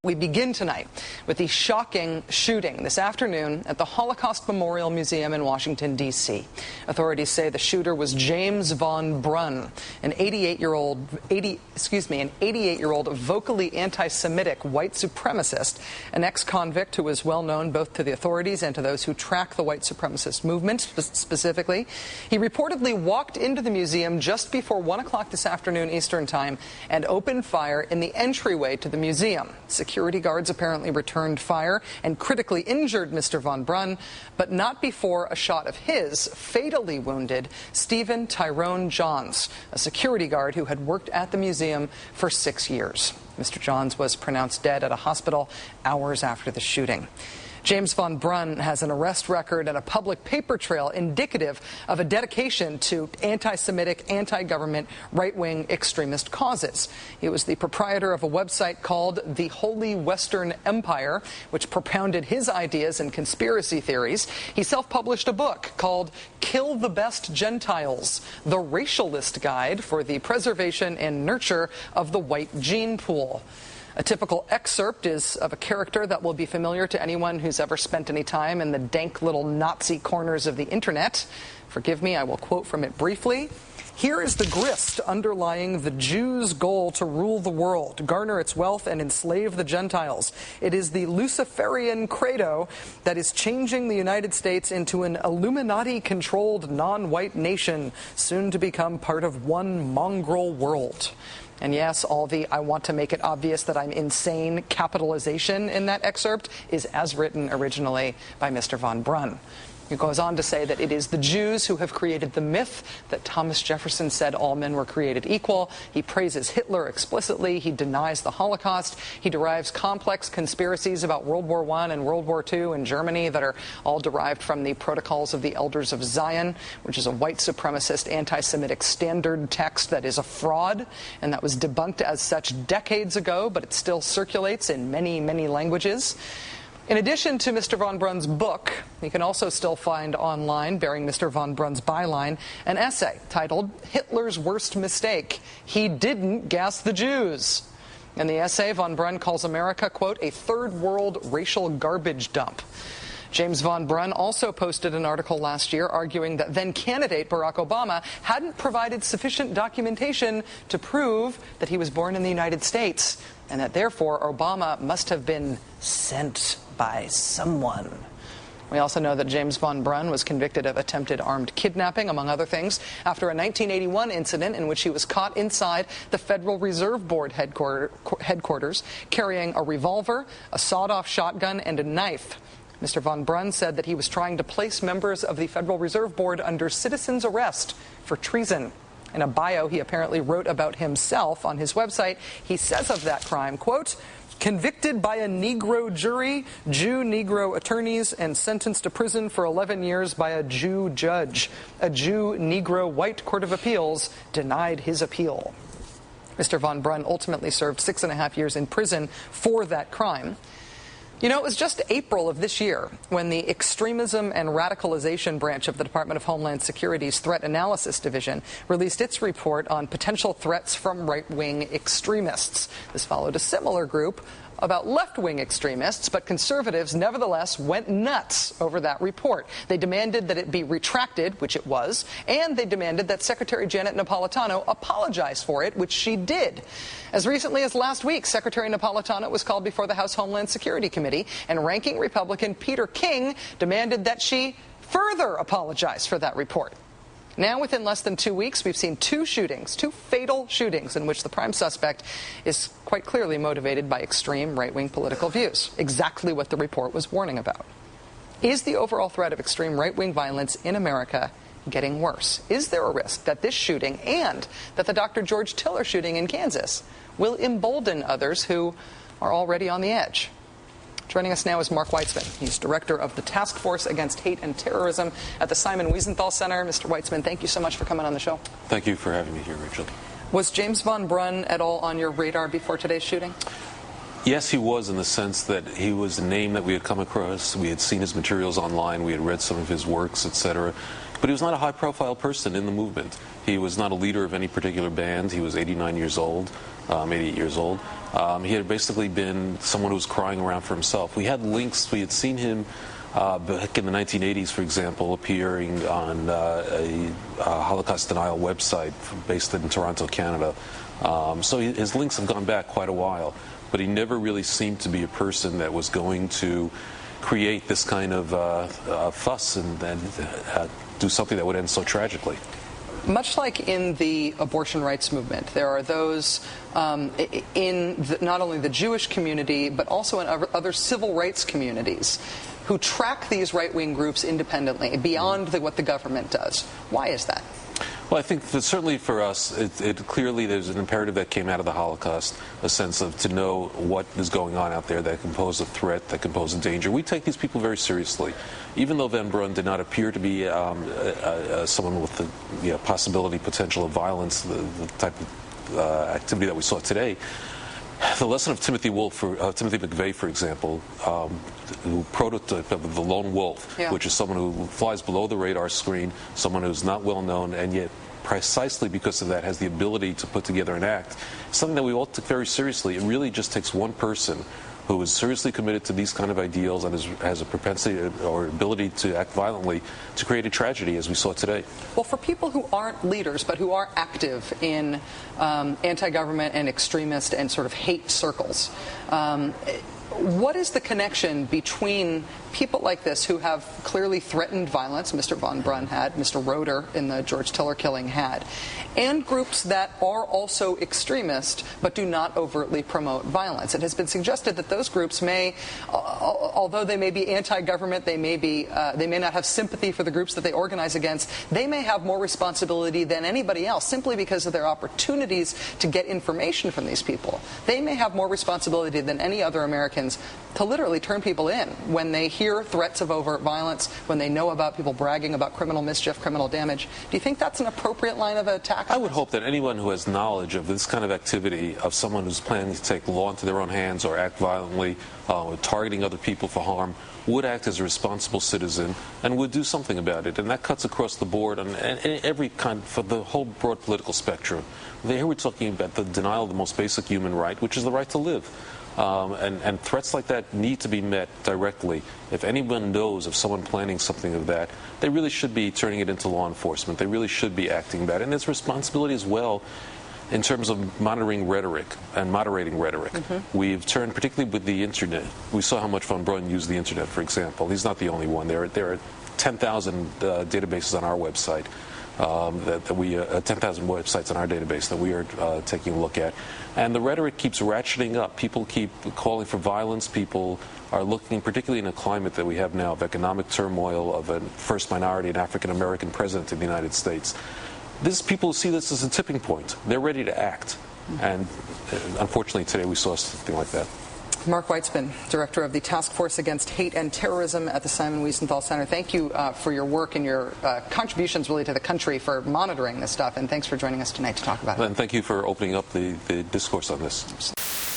We begin tonight with the shocking shooting this afternoon at the Holocaust Memorial Museum in Washington, D.C. Authorities say the shooter was James von Brunn, an 88-year-old vocally anti-Semitic white supremacist, an ex-convict who is well known both to the authorities and to those who track the white supremacist movement specifically. He reportedly walked into the museum just before 1 o'clock this afternoon Eastern Time and opened fire in the entryway to the museum. Security guards apparently returned fire and critically injured Mr. von Brunn, but not before a shot of his fatally wounded Stephen Tyrone Johns, a security guard who had worked at the museum for 6 years. Mr. Johns was pronounced dead at a hospital hours after the shooting. James von Brunn has an arrest record and a public paper trail indicative of a dedication to anti-Semitic, anti-government, right-wing extremist causes. He was the proprietor of a website called the Holy Western Empire, which propounded his ideas and conspiracy theories. He self-published a book called Kill the Best Gentiles, the Racialist Guide for the Preservation and Nurture of the White Gene Pool. A typical excerpt is of a character that will be familiar to anyone who's ever spent any time in the dank little Nazi corners of the internet. Forgive me, I will quote from it briefly. Here is the grist underlying the Jews' goal to rule the world, garner its wealth, and enslave the Gentiles. It is the Luciferian credo that is changing the United States into an Illuminati-controlled non-white nation, soon to become part of one mongrel world. And yes, all the "I want to make it obvious that I'm insane" capitalization in that excerpt is as written originally by Mr. von Brunn. He goes on to say that it is the Jews who have created the myth that Thomas Jefferson said all men were created equal. He praises Hitler explicitly. He denies the Holocaust. He derives complex conspiracies about World War I and World War II in Germany that are all derived from the Protocols of the Elders of Zion, which is a white supremacist anti-Semitic standard text that is a fraud, and that was debunked as such decades ago, but it still circulates in many, many languages. In addition to Mr. von Brunn's book, you can also still find online, bearing Mr. von Brunn's byline, an essay titled Hitler's Worst Mistake. He Didn't Gas the Jews. In the essay, von Brunn calls America, quote, a third world racial garbage dump. James von Brunn also posted an article last year arguing that then-candidate Barack Obama hadn't provided sufficient documentation to prove that he was born in the United States, and that therefore Obama must have been sent by someone. We also know that James von Brunn was convicted of attempted armed kidnapping, among other things, after a 1981 incident in which he was caught inside the Federal Reserve Board headquarters carrying a revolver, a sawed-off shotgun, and a knife. Mr. von Brunn said that he was trying to place members of the Federal Reserve Board under citizen's arrest for treason. In a bio he apparently wrote about himself on his website, he says of that crime, quote, convicted by a Negro jury, Jew-Negro attorneys, and sentenced to prison for 11 years by a Jew judge. A Jew-Negro white court of appeals denied his appeal. Mr. von Brunn ultimately served 6.5 years in prison for that crime. You know, it was just April of this year when the Extremism and Radicalization branch of the Department of Homeland Security's Threat Analysis Division released its report on potential threats from right-wing extremists. This followed a similar group about left-wing extremists, but conservatives nevertheless went nuts over that report. They demanded that it be retracted, which it was, and they demanded that Secretary Janet Napolitano apologize for it, which she did. As recently as last week, Secretary Napolitano was called before the House Homeland Security Committee, and ranking Republican Peter King demanded that she further apologize for that report. Now, within less than 2 weeks, we've seen two fatal shootings in which the prime suspect is quite clearly motivated by extreme right-wing political views, exactly what the report was warning about. Is the overall threat of extreme right-wing violence in America getting worse? Is there a risk that this shooting and that the Dr. George Tiller shooting in Kansas will embolden others who are already on the edge? Joining us now is Mark Weitzman. He's director of the Task Force Against Hate and Terrorism at the Simon Wiesenthal Center. Mr. Weitzman, thank you so much for coming on the show. Thank you for having me here, Rachel. Was James von Brunn at all on your radar before today's shooting? Yes, he was, in the sense that he was a name that we had come across. We had seen his materials online. We had read some of his works, etc. But he was not a high-profile person in the movement. He was not a leader of any particular band. He was 89 years old. 88 years old. He had basically been someone who was crying around for himself. We had links. We had seen him back in the 1980s, for example, appearing on a Holocaust denial website based in Toronto, Canada. So his links have gone back quite a while, but he never really seemed to be a person that was going to create this kind of fuss and do something that would end so tragically. Much like in the abortion rights movement, there are those in not only the Jewish community, but also in other civil rights communities who track these right-wing groups independently, beyond what the government does. Why is that? Well, I think that certainly for us, clearly there's an imperative that came out of the Holocaust, a sense of to know what is going on out there that can pose a threat, that can pose a danger. We take these people very seriously. Even though Van Brun did not appear to be someone with the possibility, potential of violence, the type of activity that we saw today, the lesson of Timothy McVeigh, for example, who prototype of the lone wolf, which is someone who flies below the radar screen, someone who's not well known, and yet precisely because of that has the ability to put together an act, something that we all took very seriously. It really just takes one person who is seriously committed to these kind of ideals and has a propensity or ability to act violently to create a tragedy, as we saw today. Well, for people who aren't leaders but who are active in anti-government and extremist and sort of hate circles, what is the connection between people like this who have clearly threatened violence, Mr. Van Brun had, Mr. Roeder in the George Tiller killing had, and groups that are also extremist but do not overtly promote violence? It has been suggested that those groups may, although they may be anti-government, they may not have sympathy for the groups that they organize against, they may have more responsibility than anybody else simply because of their opportunities to get information from these people. They may have more responsibility than any other Americans to literally turn people in when they hear threats of overt violence, when they know about people bragging about criminal mischief, criminal damage. Do you think that's an appropriate line of attack? I would hope that anyone who has knowledge of this kind of activity, of someone who's planning to take the law into their own hands or act violently, targeting other people for harm, would act as a responsible citizen and would do something about it. And that cuts across the board on every kind, for the whole broad political spectrum. Here we're talking about the denial of the most basic human right, which is the right to live. And threats like that need to be met directly. If anyone knows of someone planning something of that, they really should be turning it into law enforcement. They really should be acting about it. And it's responsibility as well in terms of monitoring rhetoric and moderating rhetoric. We've turned, particularly with the internet, we saw how much Van Brun used the internet, for example. He's not the only one. There are 10,000 databases on our website. 10,000 websites on our database that we are taking a look at. And the rhetoric keeps ratcheting up. People keep calling for violence. People are looking, particularly in a climate that we have now of economic turmoil, of a first minority and African-American president of the United States. People see this as a tipping point. They're ready to act. And unfortunately today we saw something like that. Mark Weitzman, Director of the Task Force Against Hate and Terrorism at the Simon Wiesenthal Center. Thank you for your work and your contributions really to the country for monitoring this stuff, and thanks for joining us tonight to talk about it. And thank you for opening up the discourse on this.